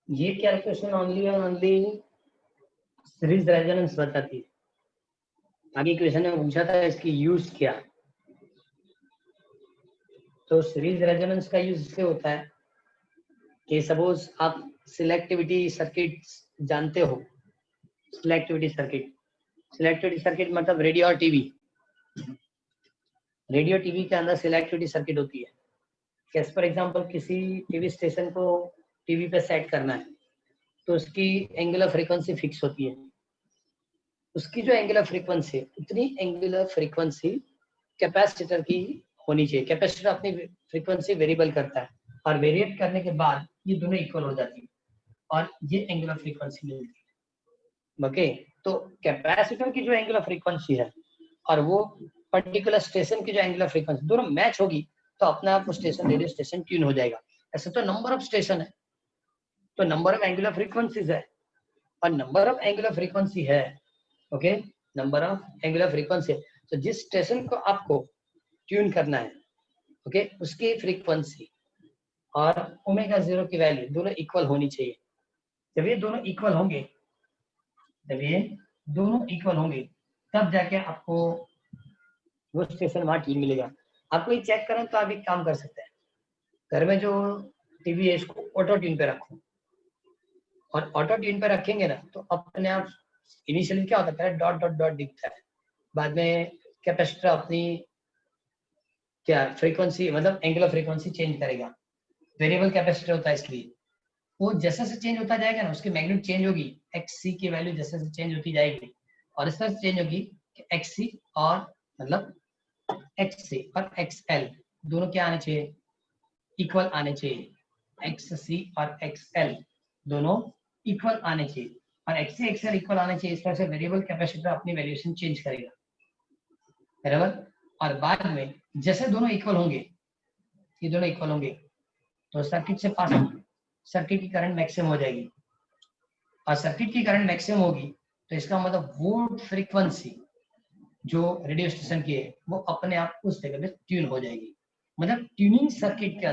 ये कैलकुलेशन ओनली और ओनली सीरीज रेजोनेंस बताती है। आगे क्वेश्चन में पूछा था इसकी यूज क्या, तो सीरीज रेजोनेंस का यूज इससे होता है कि सपोज आप सिलेक्टिविटी सर्किट जानते हो। सिलेक्टिविटी सर्किट मतलब रेडियो और टीवी। रेडियो टीवी के अंदर सिलेक्टिविटी सर्किट होती है। जैसे फॉर एग्जांपल किसी टीवी स्टेशन को टीवी पे सेट करना है तो उसकी एंगुलर फ्रीक्वेंसी फिक्स होती है। उसकी जो एंगुलर फ्रीक्वेंसी उतनी एंगुलर फ्रीक्वेंसी कैपेसिटर की होनी चाहिए। कैपेसिटर अपनी फ्रीक्वेंसी वेरिएबल करता है और वेरिएट करने के बाद ये दोनों इक्वल हो जाती है और ये एंगुलर फ्रीक्वेंसी मिलती है। ओके, तो कैपेसिटर की जो एंगुलर फ्रीक्वेंसी है और वो पर्टिकुलर स्टेशन की जो एंगुलर फ्रीक्वेंसी दोनों मैच होगी तो अपने आप स्टेशन रेडियो स्टेशन ट्यून हो जाएगा। ऐसे तो नंबर ऑफ स्टेशन है तो नंबर ऑफ एंगुलर फ्रीक्वेंसीज है और नंबर ऑफ एंगुलर फ्रीक्वेंसी है। Okay, number of angular frequency, तो जिस स्टेशन को आपको ट्यून करना है ओके उसकी फ्रीक्वेंसी और ओमेगा 0 की वैल्यू दोनों इक्वल होनी चाहिए। जब ये दोनों इक्वल होंगे तब जाके आपको वो स्टेशन वहां ट्यून मिलेगा। आपको ये चेक करना तो आप एक काम कर सकते हैं, घर में जो टीवी है इसको ऑटो ट्यून पे रखो और ऑटो ट्यून पे रखेंगे ना तो अपने आप इनिशियली क्या होता है डॉट डॉट डॉट दिखता है, बाद में कैपेसिटर अपनी क्या फ्रीक्वेंसी मतलब एंगुलर फ्रीक्वेंसी चेंज करेगा। वेरिएबल कैपेसिटर होता है इसलिए वो जैसे से चेंज होता जाएगा ना उसकी मैग्नीट्यूड चेंज होगी, एक्स सी की वैल्यू जैसे से चेंज होती जाएगी और इस तरह से चेंज होगी कि एक्स सी और मतलब एक्स सी और एक्स एल दोनों क्या आने चाहिए, इक्वल आने चाहिए। एक्स सी और एक्स एल दोनों इक्वल आने चाहिए और एक्स सी एक्स एल इक्वल आने चाहिए। इस तरह से वेरिएबल कैपेसिटर अपनी वैल्यूएशन चेंज करेगा बराबर। और बाद में जैसे दोनों इक्वल होंगे, ये दोनों इक्वल होंगे तो सर्किट से पास सर्किट की करंट मैक्सिमम हो जाएगी और सर्किट की करंट मैक्सिमम होगी तो इसका मतलब वो फ्रीक्वेंसी जो रेडियो स्टेशन की है वो अपने आप उस जगह पे ट्यून हो जाएगी। मतलब ट्यूनिंग सर्किट के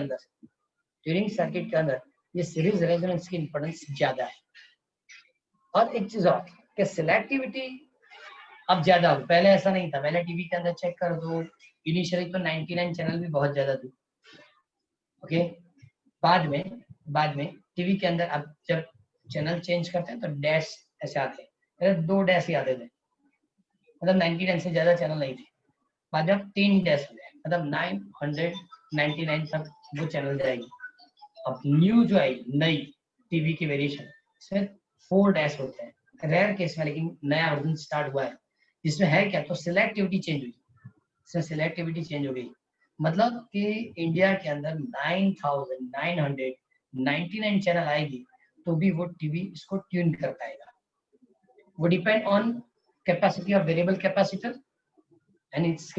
अंदर ये सीरीज रेजोनेंस की इंपॉर्टेंस ज्यादा है। और एक चीज और कि सिलेक्टिविटी अब ज्यादा हो, पहले ऐसा नहीं था। पहले टीवी के अंदर चेक कर दो इनिशियली तो 99 चैनल भी बहुत ज्यादा थे। ओके, बाद में टीवी के अंदर अब जब चैनल चेंज करते हैं तो डैश ऐसे आते हैं, पहले 2 डैश ही आते थे मतलब 99 से ज्यादा चैनल नहीं थे। बाद में 3 डैश हो गए मतलब 999 तक वो चैनल जाएगी। अब न्यू जो आई नई टीवी की वेरिएशन इसमें 4 डैश होते हैं रेयर केस में, लेकिन नया वर्जन स्टार्ट हुआ है जिसमें है क्या तो सिलेक्टिविटी चेंज हुई। इसमें सिलेक्टिविटी चेंज हो गई मतलब कि इंडिया के अंदर 9999 चैनल आएगी तो भी वो टीवी इसको ट्यून कर पाएगा। वो depend on capacity of variable capacitor and it's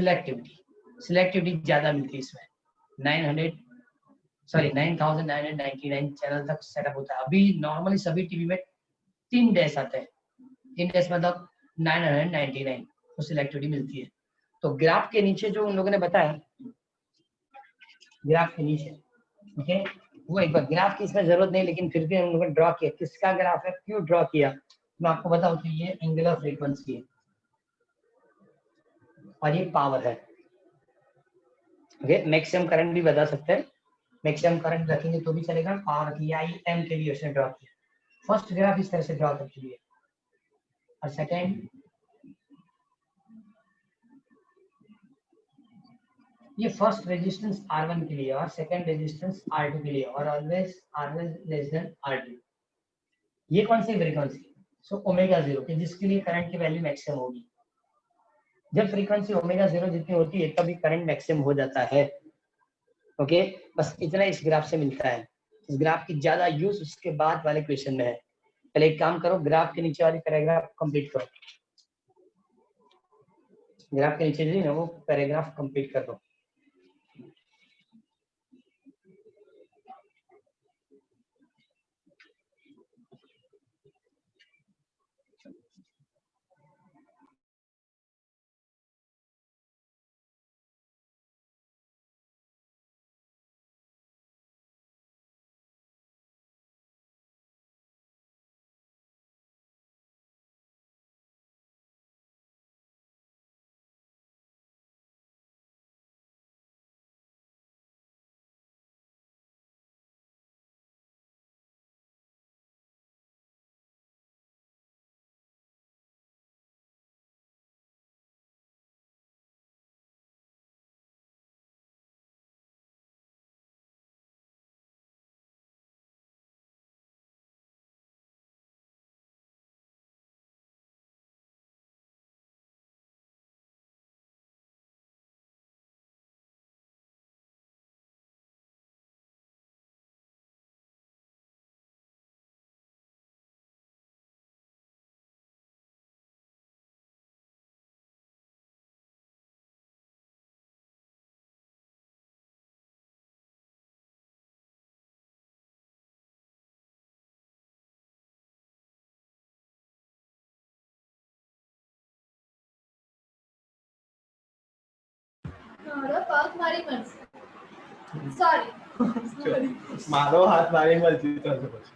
selectivity ज्यादा मिलती है इसमें। 9999 चैनल तक सेटअप होता है। अभी नॉर्मली सभी टीवी में 3 डैश आते हैं। 3 डैश मतलब 999 को सिलेक्टिविटी मिलती है। तो ग्राफ के नीचे जो उन लोगों ने बताया, ग्राफ के नीचे ओके वो एक बार ग्राफ की इसमें जरूरत नहीं लेकिन फिर भी हम लोगों ने ड्रॉ किया। किसका ग्राफ है, क्यों ड्रॉ किया मैं आपको बताऊं तो ये एंगुलर फ्रीक्वेंसी है और ये पावर है। ओके, मैक्सिमम करंट भी बता सकते हैं, मैक्सिमम करंट रखेंगे तो भी चलेगा। पावर की आई एम के लिए उसने ड्रॉ किया। फर्स्ट ग्राफ इस तरह से ड्रॉ करके लिए और सेकेंड ये फर्स्ट रेजिस्टेंस R1 के लिए और सेकेंड रेजिस्टेंस R2 के लिए और always R1 less than R2। ये कौन सी फ्रीक्वेंसी सो ओमेगा 0 के जिसके लिए करंट की वैल्यू मैक्सिमम होगी। जब फ्रीक्वेंसी ओमेगा 0 जितनी होती है तभी करंट मैक्सिमम हो जाता है। ओके, बस इतना इस ग्राफ से मिलता है। इस ग्राफ की ज्यादा यूज उसके बाद वाले क्वेश्चन में है। पहले एक काम करो, ग्राफ के नीचे वाली पैराग्राफ कंप्लीट करो। ग्राफ के नीचे जो है वो पैराग्राफ कंप्लीट कर दो। મારો હાથ મારી મરજી ચાલશે પછી.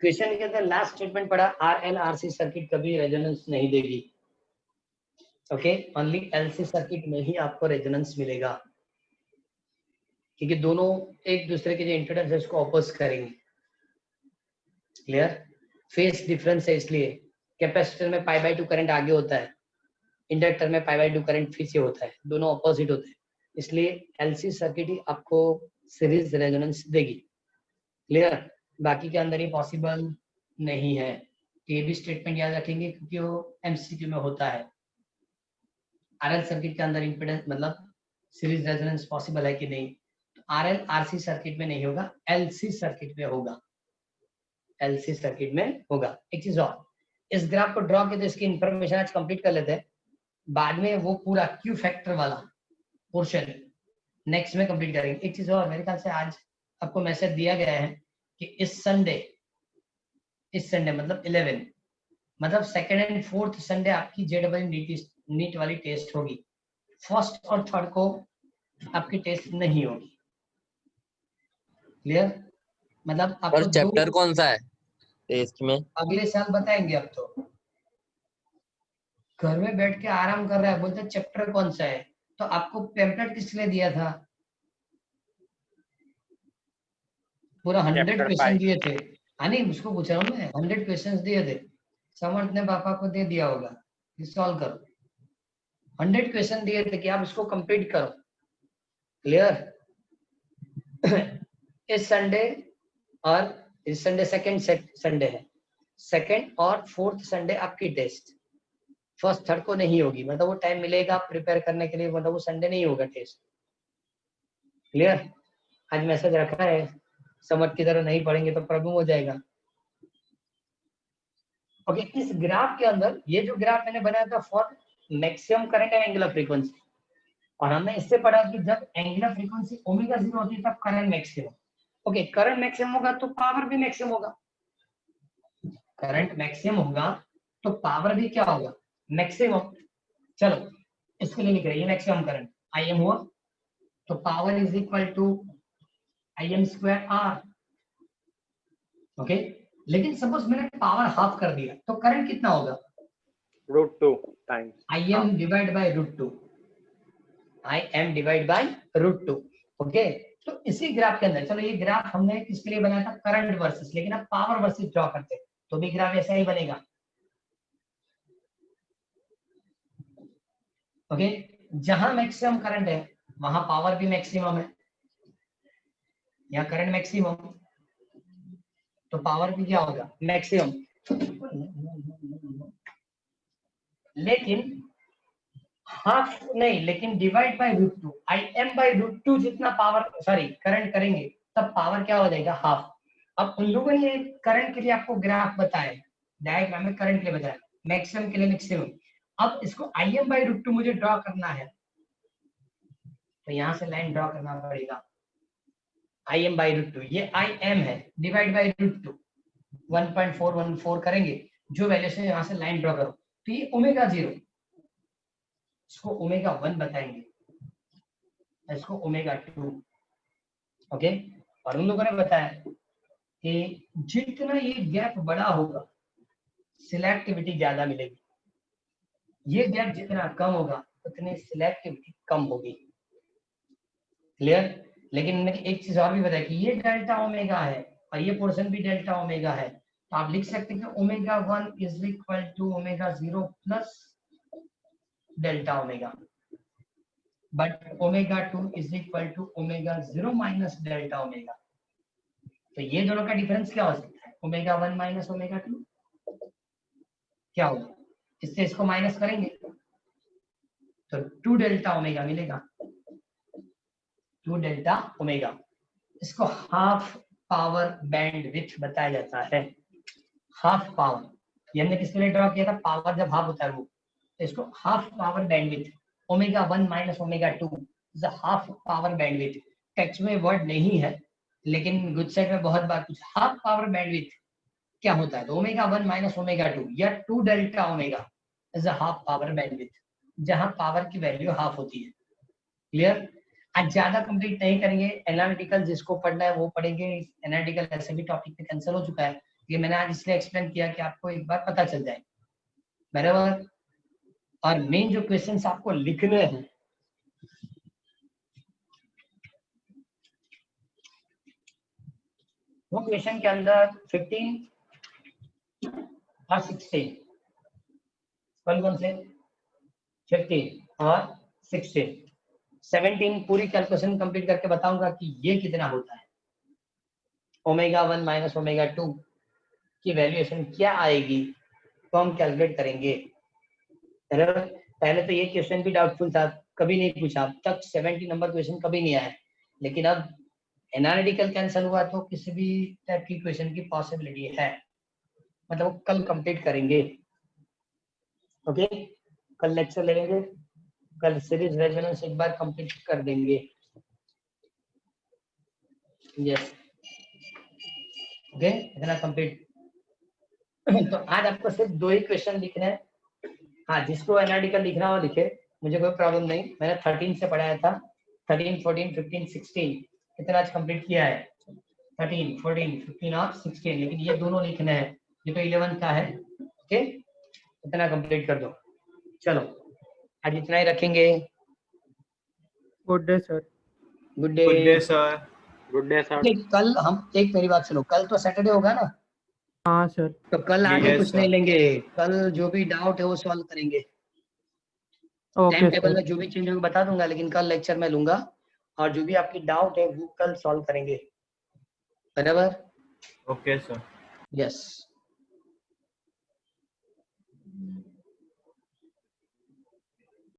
क्वेश्चन के अंदर लास्ट स्टेटमेंट पढ़ा, RLRC सर्किट कभी रेजोनेंस नहीं देगी. ओके, ओनली LC सर्किट में ही आपको रेजोनेंस मिलेगा, क्योंकि दोनों एक दूसरे के जो इंडक्टेंस है उसको अपोज करेंगे. क्लियर? फेस डिफरेंस है, इसलिए कैपेसिटर में π/2 करंट आगे होता है, इंडक्टर में π/2 करंट पीछे होता है, दोनों अपोजिट होते हैं, इसलिए LC सर्किट ही आपको सीरीज रेजोनेंस देगी. क्लियर? बाकी के अंदर ये पॉसिबल नहीं है. ये भी स्टेटमेंट याद रखेंगे क्योंकि वो MCQ में होता है. RL सर्किट के अंदर इंपेडेंस मतलब सीरीज रेजोनेंस पॉसिबल है कि नहीं, तो RL RC सर्किट में नहीं होगा, LC सर्किट में होगा. LC सर्किट में होगा. एक चीज और, इस ग्राफ को ड्रॉ किया तो इसकी इंफॉर्मेशन आज कंप्लीट कर लेते हैं, बाद में वो पूरा क्यू फैक्टर वाला पोर्शन नेक्स्ट में कंप्लीट करेंगे. एक चीज और, मेरे ख्याल से आज आपको मैसेज दिया गया है कि इस संडे मतलब 11 मतलब सेकेंड एंड फोर्थ संडे आपकी JEE नीट वाली टेस्ट होगी. फर्स्ट और थर्ड को आपकी टेस्ट नहीं होगी. क्लियर? मतलब आपको चैप्टर कौन सा है टेस्ट में? अगले साल बताएंगे. अब तो घर में बैठ के आराम कर रहा है, बोलते चैप्टर कौन सा है, तो आपको पैम्पलेट किसने दिया था? पूरा 100 क्वेश्चन दिए थे. हाँ नहीं, उसको पूछ रहा हूँ मैं, 100 क्वेश्चंस दिए थे, समर्थ ने पापा को दे दिया होगा, सॉल्व करो. 100 क्वेश्चन दिए थे कि आप इसको कंप्लीट करो. क्लियर? इस संडे और इस संडे सेकंड संडे है, सेकंड और फोर्थ संडे आपकी टेस्ट. फर्स्ट थर्ड को नहीं होगी, मतलब वो टाइम मिलेगा प्रिपेयर करने के लिए, मतलब वो संडे नहीं होगा टेस्ट. क्लियर? आज मैसेज रखा है, समझ की तरह नहीं पढ़ेंगे तो प्रॉब्लम हो जाएगा. ओके, इस ग्राफ के अंदर ये जो ग्राफ मैंने बनाया था for maximum current and angular frequency, और हमने इससे पढ़ा कि जब एंगुलर फ्रीक्वेंसी ओमेगा 0 होती है तब current maximum. Okay, current maximum होगा तो पावर भी मैक्सिमम होगा. करंट मैक्सिमम होगा तो पावर भी क्या होगा? मैक्सिमम. चलो इसके लिए लिख रहे हैं मैक्सिमम करंट IM हुआ, तो power is equal to IM² R. Okay, लेकिन सपोज मैंने पावर हाफ कर दिया तो करंट कितना होगा? √2 times IM divide by √2. IM divide by √2. Okay, तो इसी ग्राफ के अंदर, चलो ये ग्राफ हमने किसके लिए बनाया था? करंट वर्सेस, लेकिन अब पावर वर्सेस ड्रॉ करते हैं तो भी ग्राफ ऐसा ही बनेगा. ओके, जहां मैक्सिमम करंट है वहां पावर भी मैक्सिमम है, यहाँ करंट मैक्सिमम, तो पावर भी क्या होगा, मैक्सिमम। लेकिन हाफ नहीं, लेकिन डिवाइड बाय √2, Im/√2 जितना पावर सॉरी करंट करेंगे तब पावर क्या हो जाएगा, हाफ। अब उन लोगों ने करंट के लिए आपको ग्राफ बताया, डायग्राम में करंट के लिए बताया, मैक्सिमम के लिए मैक्सिमम। अब इसको Im/√2 मुझे ड्रॉ करना है, तो यहाँ से लाइन ड्रॉ करना पड़ेगा। Im/√2 ये Im है, डिवाइड बाय √2 1.414 करेंगे, जो वैल्यू से यहाँ से लाइन ड्रॉ करो, तो ये ω0, इसको ω1 बताएंगे, इसको ω2। ओके, और उन लोगों ने बताया कि जितना ये गैप बड़ा होगा सिलेक्टिविटी ज्यादा मिलेगी, ये गैप जितना कम होगा उतनी सिलेक्टिविटी कम होगी। क्लियर? लेकिन मैंने एक चीज और भी बताया कि ये डेल्टा ओमेगा है और ये पोर्शन भी डेल्टा ओमेगा है, तो आप लिख सकते हैं कि ω1 is equal to ω0 plus delta omega, but ω2 is equal to ω0 minus delta omega. तो ये दोनों का डिफरेंस क्या हो सकता है, ω1 माइनस ω2 क्या होगा, इससे इसको माइनस करेंगे तो 2 डेल्टा ओमेगा मिलेगा, 2 डेल्टा ओमेगा। इसको हाफ पावर बैंडविड्थ बताया जाता है, हाफ पावर। ये हमने किसके लिए ड्रॉ किया था, पावर जब हाफ होता है वो, तो इसको half power bandwidth, ω1 minus ω2 is half power bandwidth. Text में वर्ड नहीं है, लेकिन गुड साइड में बहुत बार कुछ हाफ पावर बैंडविड्थ क्या होता है, तो ω1 माइनस ω2 या 2 delta omega is half power bandwidth, जहां पावर की वैल्यू हाफ होती है। क्लियर? आज ज्यादा कंप्लीट नहीं करेंगे, एनालिटिकल जिसको पढ़ना है वो पढ़ेंगे, एनालिटिकल ऐसे भी टॉपिक पे कैंसिल हो चुका है, ये मैंने आज इसलिए एक्सप्लेन किया कि आपको एक बार पता चल जाए, बराबर। और मेन जो क्वेश्चंस आपको लिखने हैं, वो क्वेश्चन के अंदर 15 और 16 कौन से, 15 और 16, 17 पूरी कैलकुलेशन कंप्लीट करके बताऊंगा कि ये कितना होता है, ω1 माइनस ω2 की वैल्यूएशन क्या आएगी, तो हम कैलकुलेट करेंगे। पहले तो ये क्वेश्चन भी डाउटफुल था, कभी नहीं पूछा, अब तक 70 नंबर क्वेश्चन कभी नहीं आया, लेकिन अब एनालिटिकल कैंसिल हुआ तो किसी भी टाइप की क्वेश्चन की पॉसिबिलिटी है, मतलब कल कंप्लीट करेंगे। ओके, कल लेक्चर लेंगे, कल सीरीज रेजोनेंस एक बार कंप्लीट कर देंगे। यस, ओके, इतना कंप्लीट। तो आज आपको सिर्फ 2 ही क्वेश्चन लिखने हैं। हाँ, जिसको एनालिटिकल लिखना हो लिखे, मुझे कोई प्रॉब्लम नहीं। मैंने 13 से पढ़ाया था, 13, 14, 15, 16 कितना आज कंप्लीट किया है, 13, 14, 15 और 16, लेकिन ये दोनों लिखने हैं, ये तो 11 का है। ओके, इतना कंप्लीट कर दो। चलो आज इतना ही रखेंगे। Good day sir. Good good day day. Sir. Good day sir. कल हम, एक मेरी बात सुनो, कल तो सैटरडे होगा ना, हाँ सर। तो कल आगे Yes, कुछ sir. नहीं लेंगे, कल जो भी डाउट है वो सॉल्व करेंगे। Okay time table sir. में जो भी चेंज होगा बता दूंगा, लेकिन कल लेक्चर में लूंगा, और जो भी आपकी डाउट है वो कल सॉल्व करेंगे, बराबर। Okay, sir. यस।